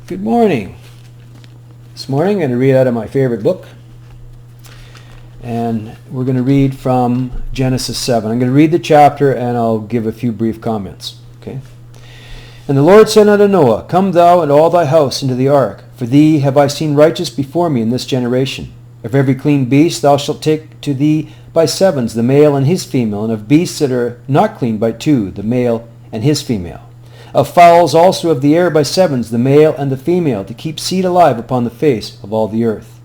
Good morning. This morning I'm going to read out of my favorite book. And we're going to read from Genesis 7. I'm going to read the chapter and I'll give a few brief comments. Okay. And the Lord said unto Noah, Come thou and all thy house into the ark, for thee have I seen righteous before me in this generation. Of every clean beast thou shalt take to thee by sevens, the male and his female, and of beasts that are not clean by two, the male and his female. Of fowls also of the air by sevens, the male and the female, to keep seed alive upon the face of all the earth.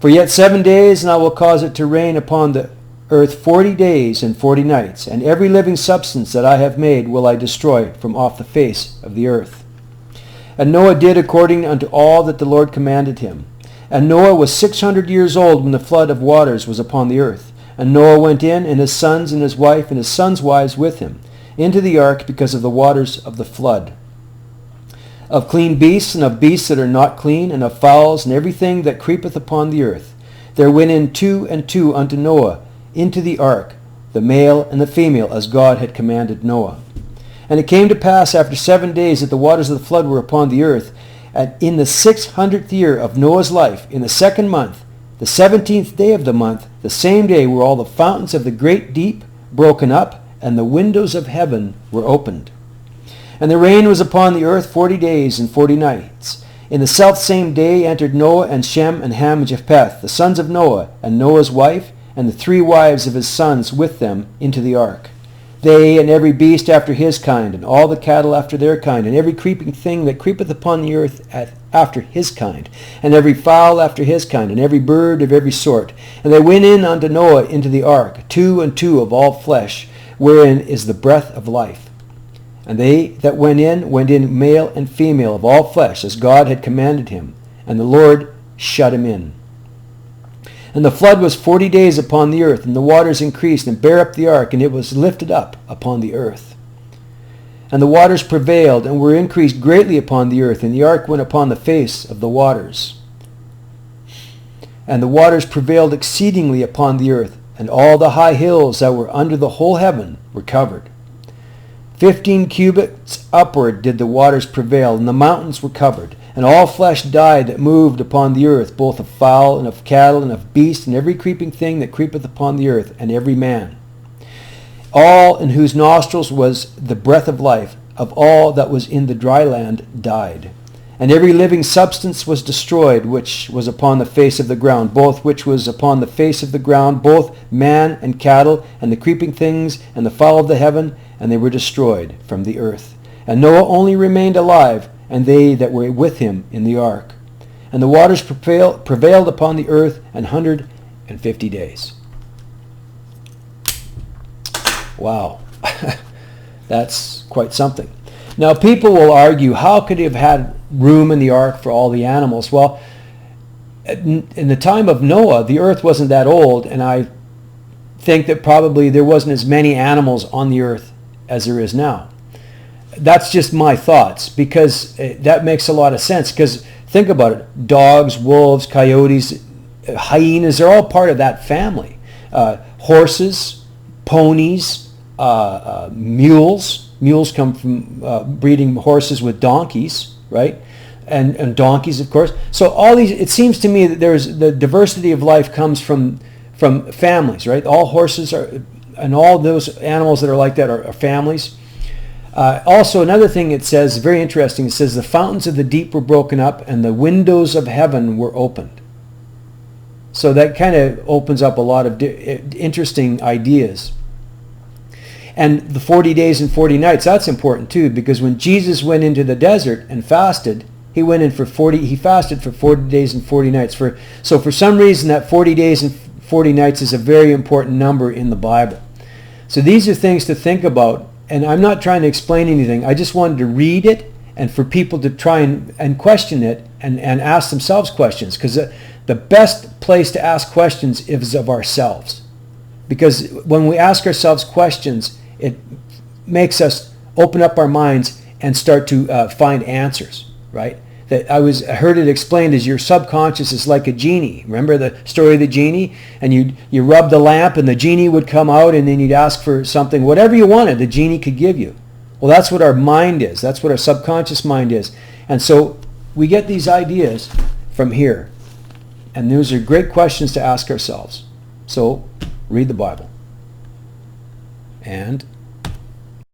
For yet 7 days, and I will cause it to rain upon the earth 40 days and 40 nights, and every living substance that I have made will I destroy from off the face of the earth. And Noah did according unto all that the Lord commanded him. And Noah was 600 years old when the flood of waters was upon the earth. And Noah went in, and his sons and his wife and his sons' wives with him, into the ark because of the waters of the flood. Of clean beasts and of beasts that are not clean, and of fowls and everything that creepeth upon the earth, there went in 2 and 2 unto Noah into the ark, the male and the female, as God had commanded Noah. And it came to pass after 7 days that the waters of the flood were upon the earth, and in the 600th year of Noah's life, in the 2nd month, the 17th day of the month, the same day were all the fountains of the great deep broken up, and the windows of heaven were opened. And the rain was upon the earth 40 days and 40 nights. In the selfsame day entered Noah and Shem and Ham and Japheth, the sons of Noah, and Noah's wife, and the 3 wives of his sons with them into the ark. They and every beast after his kind, and all the cattle after their kind, and every creeping thing that creepeth upon the earth after his kind, and every fowl after his kind, and every bird of every sort. And they went in unto Noah into the ark, 2 and 2 of all flesh, wherein is the breath of life. And they that went in male and female of all flesh, as God had commanded him. And the Lord shut him in. And the flood was 40 days upon the earth, and the waters increased, and bare up the ark, and it was lifted up upon the earth. And the waters prevailed, and were increased greatly upon the earth, and the ark went upon the face of the waters. And the waters prevailed exceedingly upon the earth, and all the high hills that were under the whole heaven were covered. 15 cubits upward did the waters prevail, and the mountains were covered. And all flesh died that moved upon the earth, both of fowl and of cattle and of beast, and every creeping thing that creepeth upon the earth, and every man. All in whose nostrils was the breath of life, of all that was in the dry land, died. And every living substance was destroyed, which was upon the face of the ground, both which was upon the face of the ground, both man and cattle, and the creeping things, and the fowl of the heaven, and they were destroyed from the earth. And Noah only remained alive, and they that were with him in the ark. And the waters prevailed upon the earth 150 days. Wow. That's quite something. Now people will argue, how could he have had room in the ark for all the animals? Well, in the time of Noah, the earth wasn't that old, and I think that probably there wasn't as many animals on the earth as there is now. That's just my thoughts, because that makes a lot of sense. Because think about it, dogs, wolves, coyotes, hyenas, they're all part of that family. Horses, ponies, mules. Mules come from breeding horses with donkeys, right? And donkeys, of course. So all these, it seems to me that there's the diversity of life comes from families, right? All horses are, and all those animals that are like that are families. Also, another thing it says, very interesting, it says the fountains of the deep were broken up and the windows of heaven were opened. So that kind of opens up a lot of interesting ideas. And the 40 days and 40 nights, that's important too, because when Jesus went into the desert and fasted, he fasted for 40 days and 40 nights. So for some reason that 40 days and 40 nights is a very important number in the Bible. So these are things to think about. And I'm not trying to explain anything. I just wanted to read it and for people to try and question it and ask themselves questions. Because the best place to ask questions is of ourselves. Because when we ask ourselves questions, it makes us open up our minds and start to find answers, right? That I heard it explained as your subconscious is like a genie. Remember the story of the genie? And you rub the lamp and the genie would come out, and then you'd ask for something, whatever you wanted, the genie could give you. Well, that's what our mind is. That's what our subconscious mind is. And so we get these ideas from here. And those are great questions to ask ourselves. So, read the Bible. And